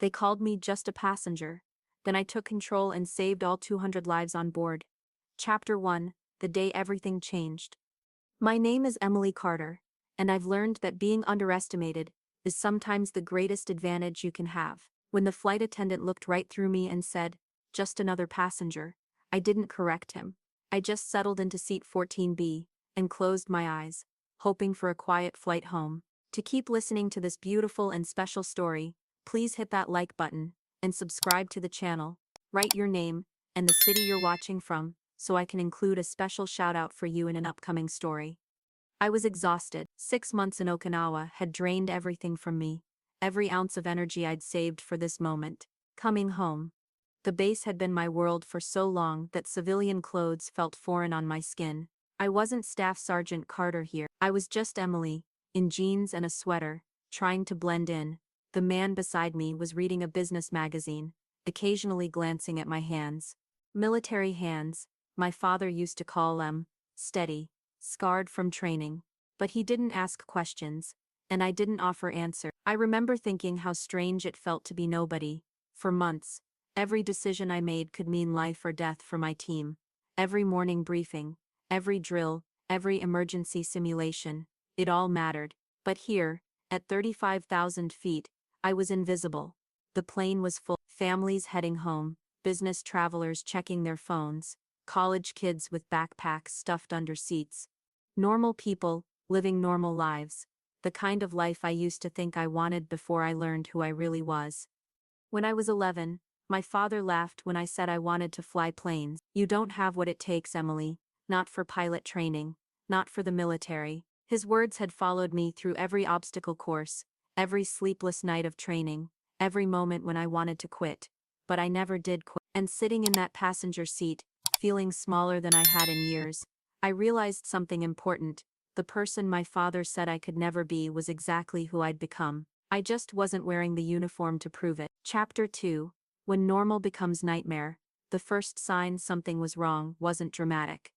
They called me just a passenger. Then I took control and saved all 200 lives on board. Chapter 1: The Day Everything Changed. My name is Emily Carter, and I've learned that being underestimated is sometimes the greatest advantage you can have. When the flight attendant looked right through me and said, "Just another passenger," I didn't correct him. I just settled into seat 14B and closed my eyes, hoping for a quiet flight home. To keep listening to this beautiful and special story, please hit that like button and subscribe to the channel. Write your name and the city you're watching from so I can include a special shout out for you in an upcoming story. I was exhausted. 6 months in Okinawa had drained everything from me, every ounce of energy I'd saved for this moment. Coming home. The base had been my world for so long that civilian clothes felt foreign on my skin. I wasn't Staff Sergeant Carter here. I was just Emily, in jeans and a sweater, trying to blend in. The man beside me was reading a business magazine, occasionally glancing at my hands. Military hands, my father used to call them, steady, scarred from training. But he didn't ask questions, and I didn't offer answers. I remember thinking how strange it felt to be nobody. For months, every decision I made could mean life or death for my team. Every morning briefing, every drill, every emergency simulation, it all mattered. But here, at 35,000 feet, I was invisible. The plane was full, families heading home, business travelers checking their phones, college kids with backpacks stuffed under seats. Normal people, living normal lives. The kind of life I used to think I wanted before I learned who I really was. When I was 11, my father laughed when I said I wanted to fly planes. "You don't have what it takes, Emily. Not for pilot training. Not for the military." His words had followed me through every obstacle course, every sleepless night of training, every moment when I wanted to quit. But I never did quit. And sitting in that passenger seat, feeling smaller than I had in years, I realized something important. The person my father said I could never be was exactly who I'd become. I just wasn't wearing the uniform to prove it. Chapter 2: When normal becomes nightmare. The first sign something was wrong wasn't dramatic.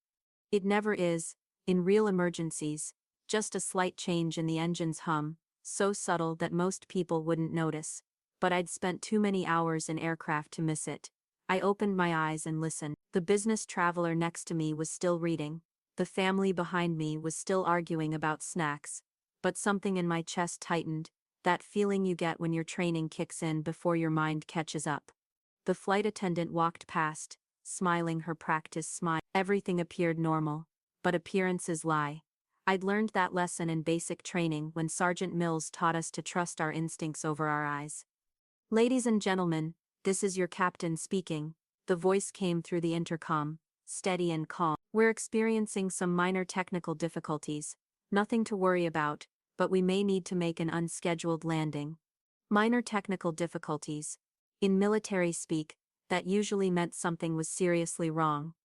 It never is, in real emergencies, just a slight change in the engine's hum, so subtle that most people wouldn't notice. But I'd spent too many hours in aircraft to miss it. I opened my eyes and listened. The business traveler next to me was still reading. The family behind me was still arguing about snacks. But something in my chest tightened, that feeling you get when your training kicks in before your mind catches up. The flight attendant walked past, smiling her practice smile. Everything appeared normal. But appearances lie. I'd learned that lesson in basic training when Sergeant Mills taught us to trust our instincts over our eyes. "Ladies and gentlemen, this is your captain speaking." The voice came through the intercom, steady and calm. "We're experiencing some minor technical difficulties. Nothing to worry about, but we may need to make an unscheduled landing." Minor technical difficulties. In military speak, that usually meant something was seriously wrong.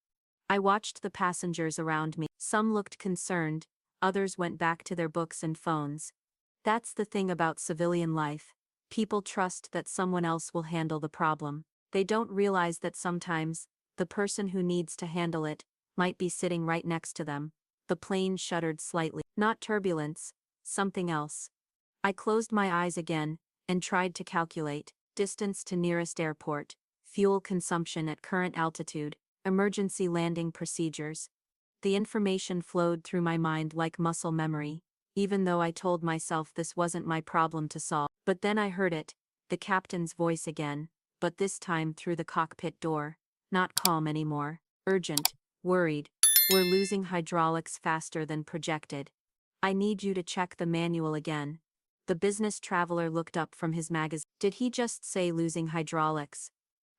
I watched the passengers around me. Some looked concerned, others went back to their books and phones. That's the thing about civilian life. People trust that someone else will handle the problem. They don't realize that sometimes, the person who needs to handle it might be sitting right next to them. The plane shuddered slightly. Not turbulence, something else. I closed my eyes again and tried to calculate distance to nearest airport, fuel consumption at current altitude, emergency landing procedures. The information flowed through my mind like muscle memory, even though I told myself this wasn't my problem to solve. But then I heard it, the captain's voice again, but this time through the cockpit door. Not calm anymore, urgent, worried. "We're losing hydraulics faster than projected. I need you to check the manual again." The business traveler looked up from his magazine. "Did he just say losing hydraulics?"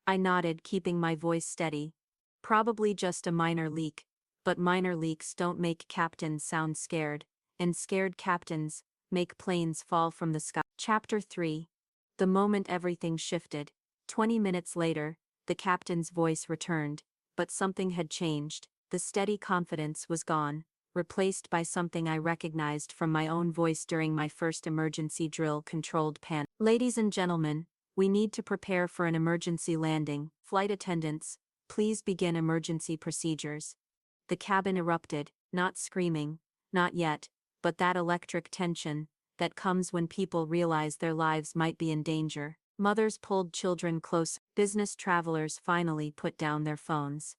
I nodded, keeping my voice steady. "Probably just a minor leak. But minor leaks don't make captains sound scared, and scared captains make planes fall from the sky." Chapter 3: The moment everything shifted. 20 minutes later, the captain's voice returned, but something had changed. The steady confidence was gone, replaced by something I recognized from my own voice during my first emergency drill controlled pan. "Ladies and gentlemen, we need to prepare for an emergency landing. Flight attendants, please begin emergency procedures." The cabin erupted, not screaming, not yet, but that electric tension that comes when people realize their lives might be in danger. Mothers pulled children close. Business travelers finally put down their phones.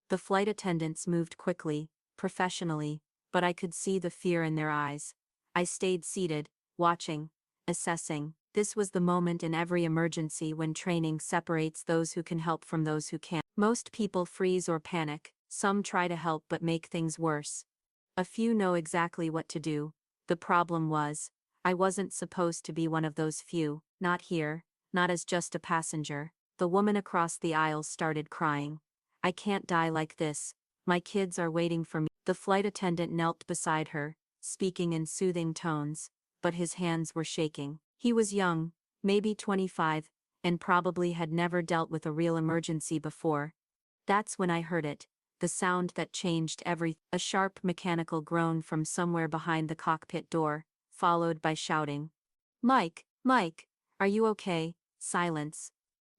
The flight attendants moved quickly, professionally, but I could see the fear in their eyes. I stayed seated, watching, assessing. This was the moment in every emergency when training separates those who can help from those who can't. Most people freeze or panic, some try to help but make things worse. A few know exactly what to do. The problem was, I wasn't supposed to be one of those few, not here, not as just a passenger. The woman across the aisle started crying. I can't die like this. My kids are waiting for me. The flight attendant knelt beside her, speaking in soothing tones, but his hands were shaking. He was young, maybe 25, and probably had never dealt with a real emergency before. That's when I heard it, the sound that changed everything. A sharp mechanical groan from somewhere behind the cockpit door, followed by shouting. Mike, Mike, are you okay? Silence.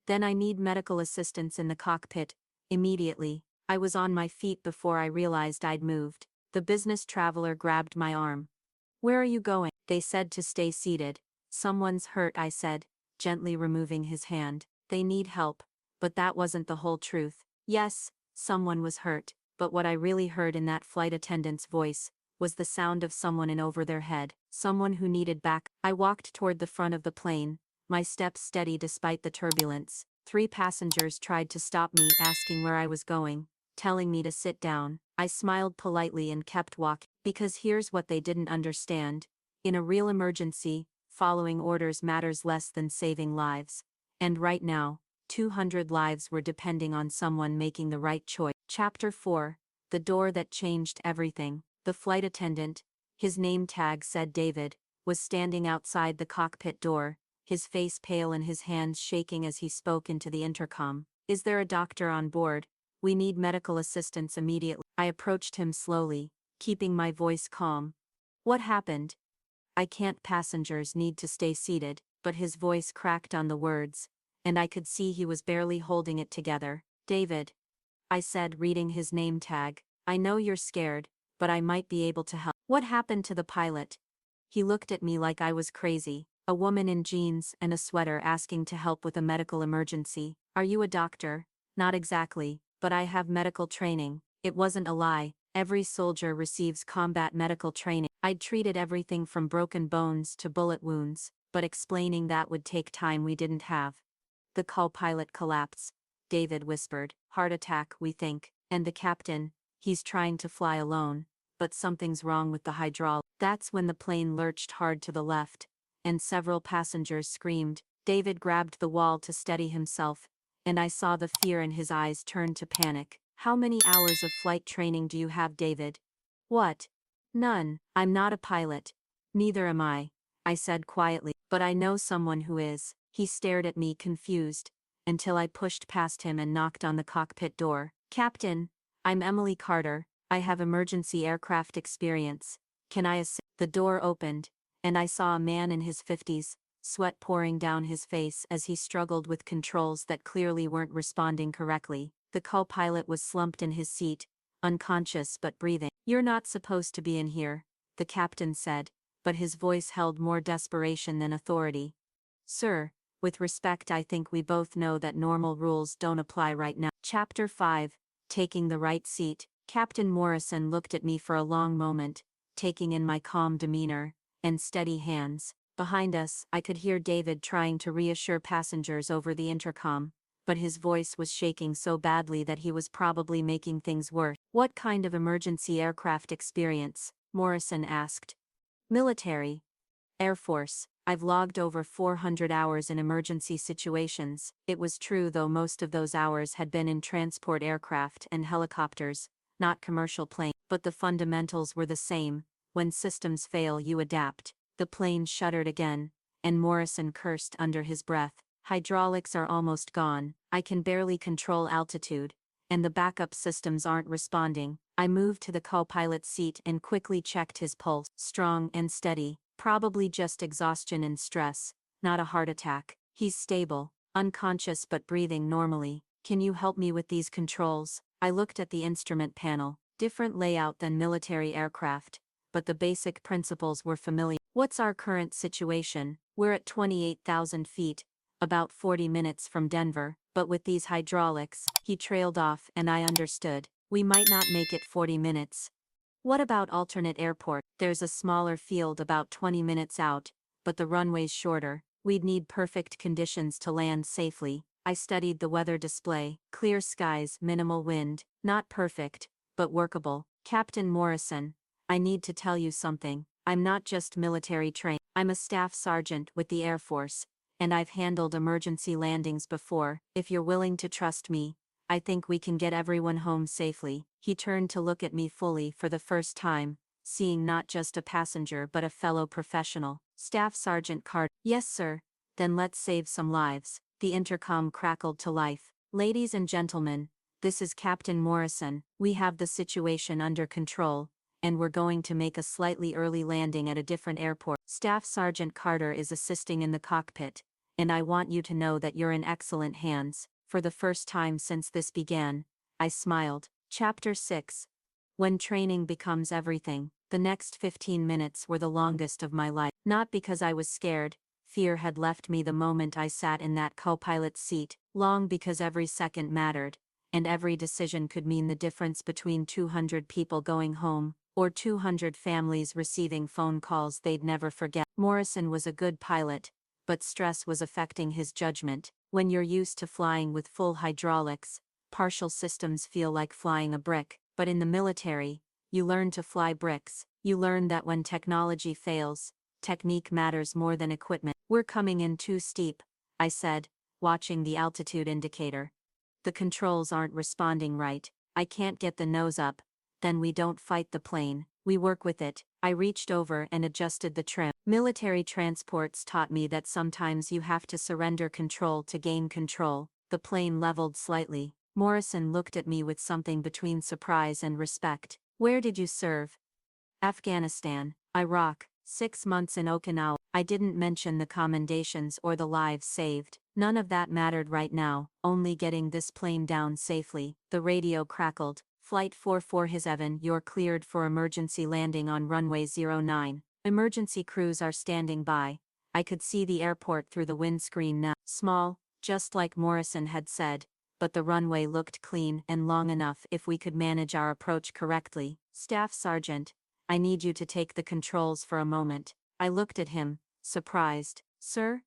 Then I need medical assistance in the cockpit, immediately. I was on my feet before I realized I'd moved. The business traveler grabbed my arm. Where are you going? They said to stay seated. Someone's hurt, I said, gently removing his hand. They need help. But that wasn't the whole truth. Yes, someone was hurt, but what I really heard in that flight attendant's voice was the sound of someone in over their head, someone who needed back. I walked toward the front of the plane, my steps steady despite the turbulence. 3 passengers tried to stop me, asking where I was going, telling me to sit down. I smiled politely and kept walking, because here's what they didn't understand. In a real emergency, following orders matters less than saving lives. And right now, 200 lives were depending on someone making the right choice. Chapter 4. The door that changed everything. The flight attendant, his name tag said David, was standing outside the cockpit door, his face pale and his hands shaking as he spoke into the intercom. Is there a doctor on board? We need medical assistance immediately. I approached him slowly, keeping my voice calm. What happened? I can't. Passengers need to stay seated, but his voice cracked on the words, and I could see he was barely holding it together. David, I said, reading his name tag. I know you're scared, but I might be able to help. What happened to the pilot? He looked at me like I was crazy. A woman in jeans and a sweater asking to help with a medical emergency. Are you a doctor? Not exactly, but I have medical training. It wasn't a lie. Every soldier receives combat medical training. I'd treated everything from broken bones to bullet wounds, but explaining that would take time we didn't have. The co-pilot collapsed. David whispered. Heart attack, we think. And the captain, he's trying to fly alone, but something's wrong with the hydraulic. That's when the plane lurched hard to the left, and several passengers screamed. David grabbed the wall to steady himself, and I saw the fear in his eyes turn to panic. How many hours of flight training do you have, David? What? None. I'm not a pilot. Neither am I said quietly, but I know someone who is. He stared at me confused, until I pushed past him and knocked on the cockpit door. Captain, I'm Emily Carter. I have emergency aircraft experience. Can I assist? The door opened, and I saw a man in his 50s, sweat pouring down his face as he struggled with controls that clearly weren't responding correctly. The co-pilot was slumped in his seat, unconscious but breathing. You're not supposed to be in here, the captain said, but his voice held more desperation than authority. Sir, with respect, I think we both know that normal rules don't apply right now. Chapter 5. Taking the right seat. Captain Morrison looked at me for a long moment, taking in my calm demeanor and steady hands. Behind us, I could hear David trying to reassure passengers over the intercom, but his voice was shaking so badly that he was probably making things worse. What kind of emergency aircraft experience? Morrison asked. Military. Air Force. I've logged over 400 hours in emergency situations. It was true, though most of those hours had been in transport aircraft and helicopters, not commercial planes. But the fundamentals were the same. When systems fail, you adapt. The plane shuddered again, and Morrison cursed under his breath. Hydraulics are almost gone. I can barely control altitude, and the backup systems aren't responding. I moved to the co-pilot seat and quickly checked his pulse. Strong and steady. Probably just exhaustion and stress, not a heart attack. He's stable, unconscious but breathing normally. Can you help me with these controls? I looked at the instrument panel. Different layout than military aircraft, but the basic principles were familiar. What's our current situation? We're at 28,000 feet. About 40 minutes from Denver, but with these hydraulics, he trailed off and I understood. We might not make it 40 minutes. What about alternate airport? There's a smaller field about 20 minutes out, but the runway's shorter. We'd need perfect conditions to land safely. I studied the weather display. Clear skies, minimal wind. Not perfect, but workable. Captain Morrison, I need to tell you something. I'm not just military trained. I'm a staff sergeant with the Air Force, and I've handled emergency landings before. If you're willing to trust me, I think we can get everyone home safely. He turned to look at me fully for the first time, seeing not just a passenger but a fellow professional. Staff Sergeant Carter. Yes, sir. Then let's save some lives. The intercom crackled to life. Ladies and gentlemen, this is Captain Morrison. We have the situation under control, and we're going to make a slightly early landing at a different airport. Staff Sergeant Carter is assisting in the cockpit, and I want you to know that you're in excellent hands. For the first time since this began, I smiled. Chapter 6. When training becomes everything. The next 15 minutes were the longest of my life. Not because I was scared. Fear had left me the moment I sat in that co-pilot's seat. Long because every second mattered, and every decision could mean the difference between 200 people going home, or 200 families receiving phone calls they'd never forget. Morrison was a good pilot, but stress was affecting his judgment. When you're used to flying with full hydraulics, partial systems feel like flying a brick. But in the military, you learn to fly bricks. You learn that when technology fails, technique matters more than equipment. We're coming in too steep, I said, watching the altitude indicator. The controls aren't responding right. I can't get the nose up. Then we don't fight the plane, we work with it. I reached over and adjusted the trim. Military transports taught me that sometimes you have to surrender control to gain control. The plane leveled slightly. Morrison looked at me with something between surprise and respect. Where did you serve? Afghanistan, Iraq, 6 months in Okinawa. I didn't mention the commendations or the lives saved. None of that mattered right now, only getting this plane down safely. The radio crackled. Flight 44 His Evan, you're cleared for emergency landing on runway 09. Emergency crews are standing by. I could see the airport through the windscreen now. Small, just like Morrison had said, but the runway looked clean and long enough if we could manage our approach correctly. Staff Sergeant, I need you to take the controls for a moment. I looked at him, surprised. Sir?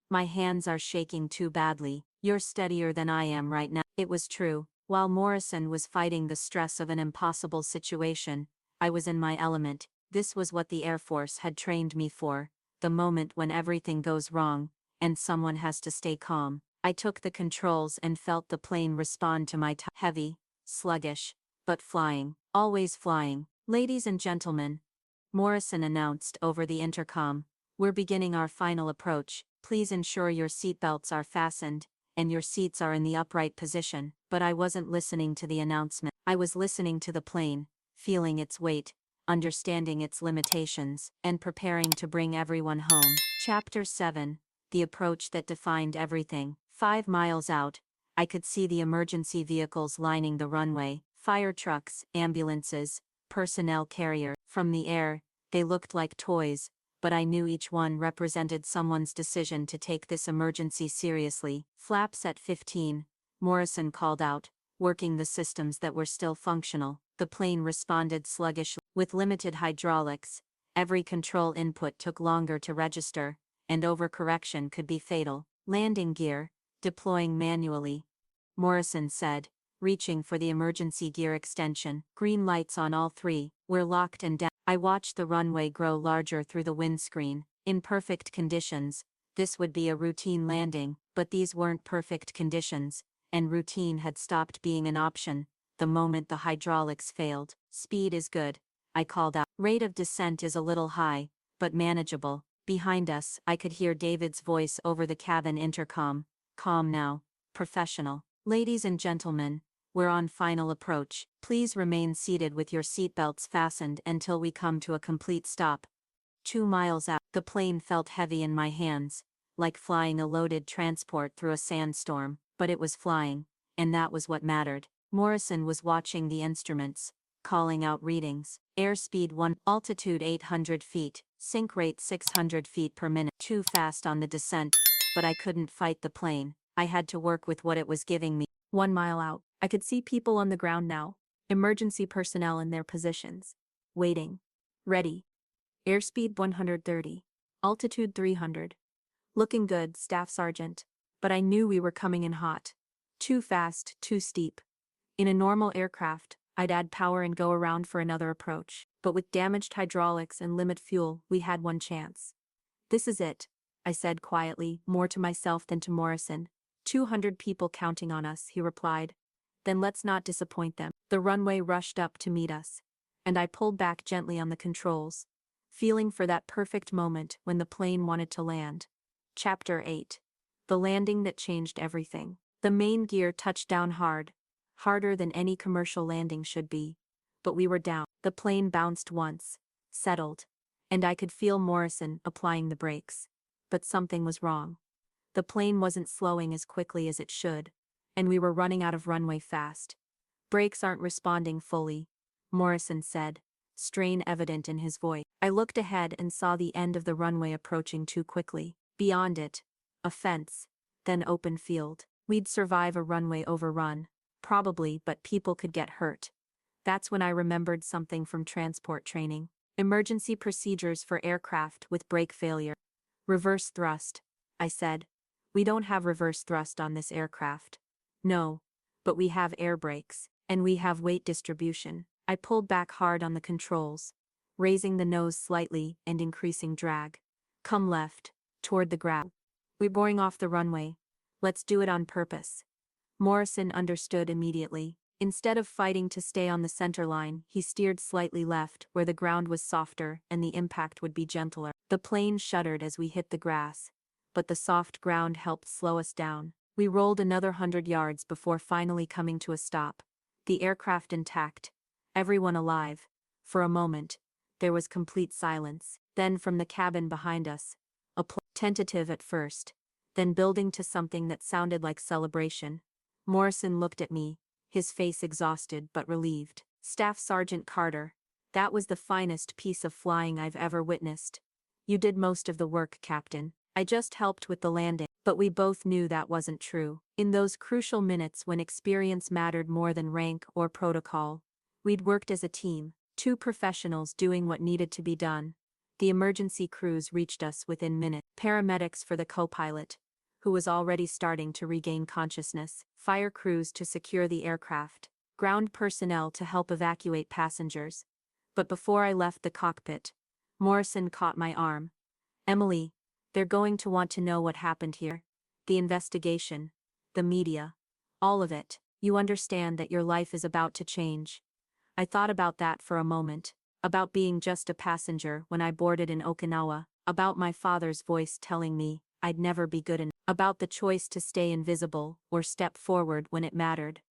My hands are shaking too badly. You're steadier than I am right now. It was true. While Morrison was fighting the stress of an impossible situation, I was in my element. This was what the Air Force had trained me for, the moment when everything goes wrong, and someone has to stay calm. I took the controls and felt the plane respond to my heavy, sluggish, but flying, always flying. Ladies and gentlemen, Morrison announced over the intercom, we're beginning our final approach. Please ensure your seatbelts are fastened, and your seats are in the upright position. But I wasn't listening to the announcement. I was listening to the plane, feeling its weight, understanding its limitations, and preparing to bring everyone home. Chapter 7. The approach that defined everything. 5 miles out, I could see the emergency vehicles lining the runway, fire trucks, ambulances, personnel carrier. From the air, they looked like toys, but I knew each one represented someone's decision to take this emergency seriously. Flaps at 15, Morrison called out, working the systems that were still functional. The plane responded sluggishly. With limited hydraulics, every control input took longer to register, and overcorrection could be fatal. Landing gear, deploying manually, Morrison said, reaching for the emergency gear extension. Green lights on all 3, we're locked and down. I watched the runway grow larger through the windscreen. In perfect conditions, this would be a routine landing, but these weren't perfect conditions, and routine had stopped being an option the moment the hydraulics failed. Speed is good, I called out. Rate of descent is a little high, but manageable. Behind us, I could hear David's voice over the cabin intercom. Calm now, professional. Ladies and gentlemen, we're on final approach. Please remain seated with your seatbelts fastened until we come to a complete stop. 2 miles out, the plane felt heavy in my hands, like flying a loaded transport through a sandstorm, but it was flying, and that was what mattered. Morrison was watching the instruments, calling out readings. Airspeed 1, altitude 800 feet, sink rate 600 feet per minute. Too fast on the descent. but I couldn't fight the plane. I had to work with what it was giving me. 1 mile out, I could see people on the ground now, emergency personnel in their positions. Waiting. Ready. Airspeed 130. Altitude 300. Looking good, Staff Sergeant. But I knew we were coming in hot. Too fast, too steep. In a normal aircraft, I'd add power and go around for another approach. But with damaged hydraulics and limit fuel, we had one chance. This is it, I said quietly, more to myself than to Morrison. 200 people counting on us, he replied. Then let's not disappoint them. The runway rushed up to meet us, and I pulled back gently on the controls, feeling for that perfect moment when the plane wanted to land. Chapter 8. The landing that changed everything. The main gear touched down hard, harder than any commercial landing should be. But we were down. The plane bounced once, settled, and I could feel Morrison applying the brakes. But something was wrong. The plane wasn't slowing as quickly as it should, and we were running out of runway fast. Brakes aren't responding fully, Morrison said, strain evident in his voice. I looked ahead and saw the end of the runway approaching too quickly. Beyond it, a fence, then open field. We'd survive a runway overrun, probably, but people could get hurt. That's when I remembered something from transport training. Emergency procedures for aircraft with brake failure. Reverse thrust, I said. We don't have reverse thrust on this aircraft. No, but we have air brakes, and we have weight distribution. I pulled back hard on the controls, raising the nose slightly and increasing drag. Come left, toward the ground. We're boring off the runway. Let's do it on purpose. Morrison understood immediately. Instead of fighting to stay on the center line, he steered slightly left, where the ground was softer and the impact would be gentler. The plane shuddered as we hit the grass, but the soft ground helped slow us down. We rolled another 100 yards before finally coming to a stop. The aircraft intact, everyone alive. For a moment, there was complete silence. Then from the cabin behind us, tentative at first, then building to something that sounded like celebration. Morrison looked at me, his face exhausted but relieved. Staff Sergeant Carter, that was the finest piece of flying I've ever witnessed. You did most of the work, Captain. I just helped with the landing. But we both knew that wasn't true. In those crucial minutes when experience mattered more than rank or protocol, we'd worked as a team, two professionals doing what needed to be done. The emergency crews reached us within minutes. Paramedics for the co-pilot, who was already starting to regain consciousness, fire crews to secure the aircraft, ground personnel to help evacuate passengers. But before I left the cockpit, Morrison caught my arm. Emily, they're going to want to know what happened here. The investigation, the media, all of it. You understand that your life is about to change. I thought about that for a moment, about being just a passenger when I boarded in Okinawa, about my father's voice telling me I'd never be good enough, about the choice to stay invisible or step forward when it mattered.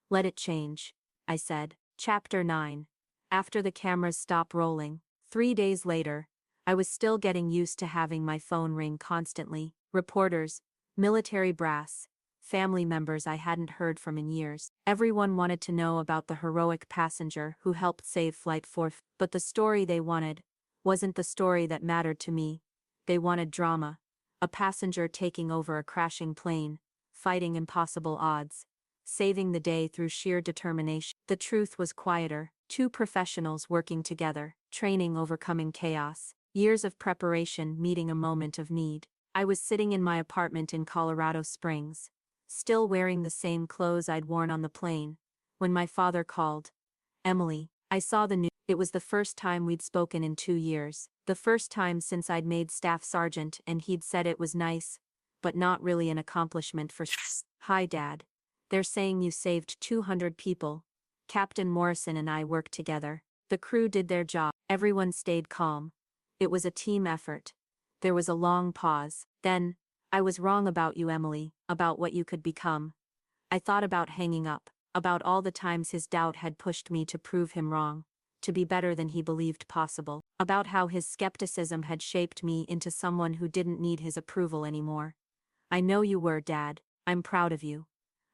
Let it change, I said. Chapter 9. After the cameras stopped rolling, 3 days later, I was still getting used to having my phone ring constantly. Reporters, military brass, family members I hadn't heard from in years. Everyone wanted to know about the heroic passenger who helped save Flight 4. But the story they wanted wasn't the story that mattered to me. They wanted drama. A passenger taking over a crashing plane, fighting impossible odds, saving the day through sheer determination. The truth was quieter. Two professionals working together, training overcoming chaos, years of preparation meeting a moment of need. I was sitting in my apartment in Colorado Springs, still wearing the same clothes I'd worn on the plane, when my father called. Emily, I saw the news. It was the first time we'd spoken in 2 years, the first time since I'd made staff sergeant, and he'd said it was nice, but not really an accomplishment for. Hi Dad. They're saying you saved 200 people. Captain Morrison and I worked together. The crew did their job. Everyone stayed calm. It was a team effort. There was a long pause. Then, I was wrong about you, Emily, about what you could become. I thought about hanging up, about all the times his doubt had pushed me to prove him wrong, to be better than he believed possible, about how his skepticism had shaped me into someone who didn't need his approval anymore. I know you were, Dad. I'm proud of you.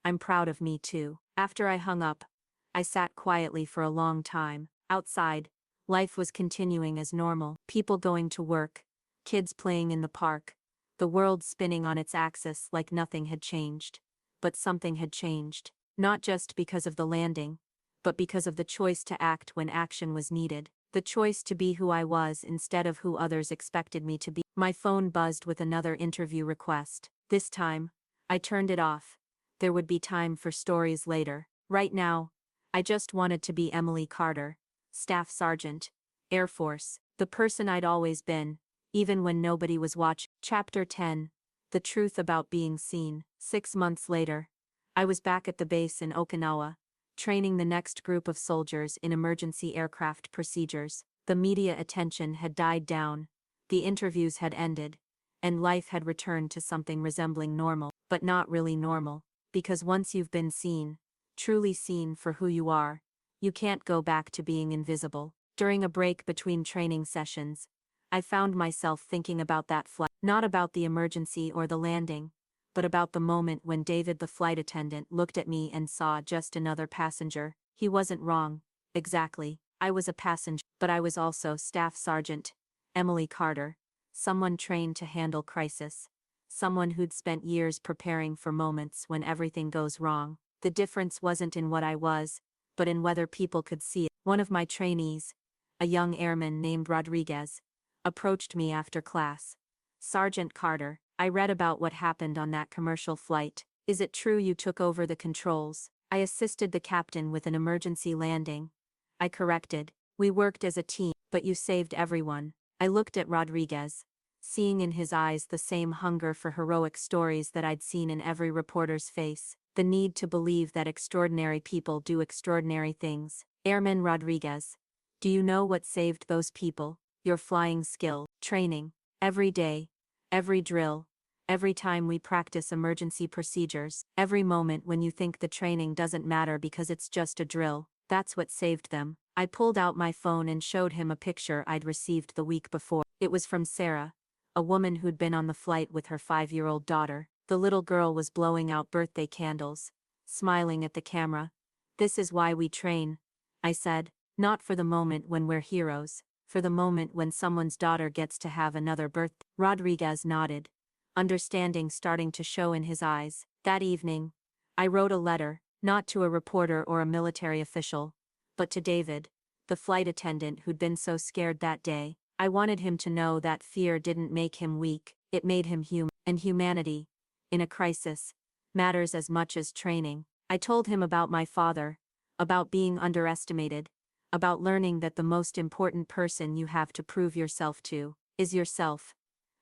I'm proud of me too. After I hung up, I sat quietly for a long time. Outside, life was continuing as normal. People going to work, kids playing in the park, the world spinning on its axis like nothing had changed. But something had changed. Not just because of the landing, but because of the choice to act when action was needed. The choice to be who I was instead of who others expected me to be. My phone buzzed with another interview request. This time, I turned it off. There would be time for stories later. Right now, I just wanted to be Emily Carter, Staff Sergeant, Air Force, the person I'd always been, even when nobody was watching. Chapter 10. The Truth About Being Seen. 6 months later, I was back at the base in Okinawa, training the next group of soldiers in emergency aircraft procedures. The media attention had died down, the interviews had ended, and life had returned to something resembling normal, but not really normal, because once you've been seen, truly seen for who you are, you can't go back to being invisible. During a break between training sessions, I found myself thinking about that flight, not about the emergency or the landing, but about the moment when David, the flight attendant, looked at me and saw just another passenger. He wasn't wrong. Exactly. I was a passenger, but I was also Staff Sergeant Emily Carter, someone trained to handle crisis, someone who'd spent years preparing for moments when everything goes wrong. The difference wasn't in what I was, but in whether people could see it. One of my trainees, a young airman named Rodriguez, approached me after class. "Sergeant Carter, I read about what happened on that commercial flight. Is it true you took over the controls?" I assisted the captain with an emergency landing. I corrected. "We worked as a team, but you saved everyone." I looked at Rodriguez, seeing in his eyes the same hunger for heroic stories that I'd seen in every reporter's face. The need to believe that extraordinary people do extraordinary things. "Airman Rodriguez, do you know what saved those people? Your flying skill, training. Every day, every drill, every time we practice emergency procedures, every moment when you think the training doesn't matter because it's just a drill, that's what saved them." I pulled out my phone and showed him a picture I'd received the week before. It was from Sarah, a woman who'd been on the flight with her 5-year-old daughter. The little girl was blowing out birthday candles, smiling at the camera. "This is why we train," I said, "not for the moment when we're heroes, for the moment when someone's daughter gets to have another birthday." Rodriguez nodded, understanding starting to show in his eyes. That evening, I wrote a letter, not to a reporter or a military official, but to David, the flight attendant who'd been so scared that day. I wanted him to know that fear didn't make him weak, it made him human. And humanity, in a crisis, matters as much as training. I told him about my father, about being underestimated, about learning that the most important person you have to prove yourself to is yourself.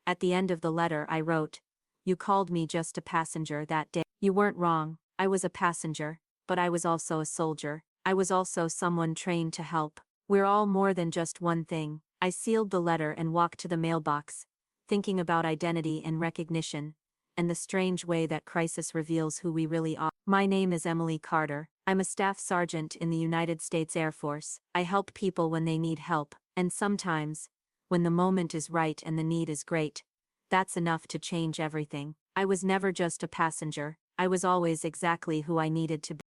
At the end of the letter I wrote, "You called me just a passenger that day. You weren't wrong. I was a passenger, but I was also a soldier. I was also someone trained to help. We're all more than just one thing." I sealed the letter and walked to the mailbox, thinking about identity and recognition, and the strange way that crisis reveals who we really are. My name is Emily Carter. I'm a staff sergeant in the United States Air Force. I help people when they need help, and sometimes, when the moment is right and the need is great, that's enough to change everything. I was never just a passenger. I was always exactly who I needed to be.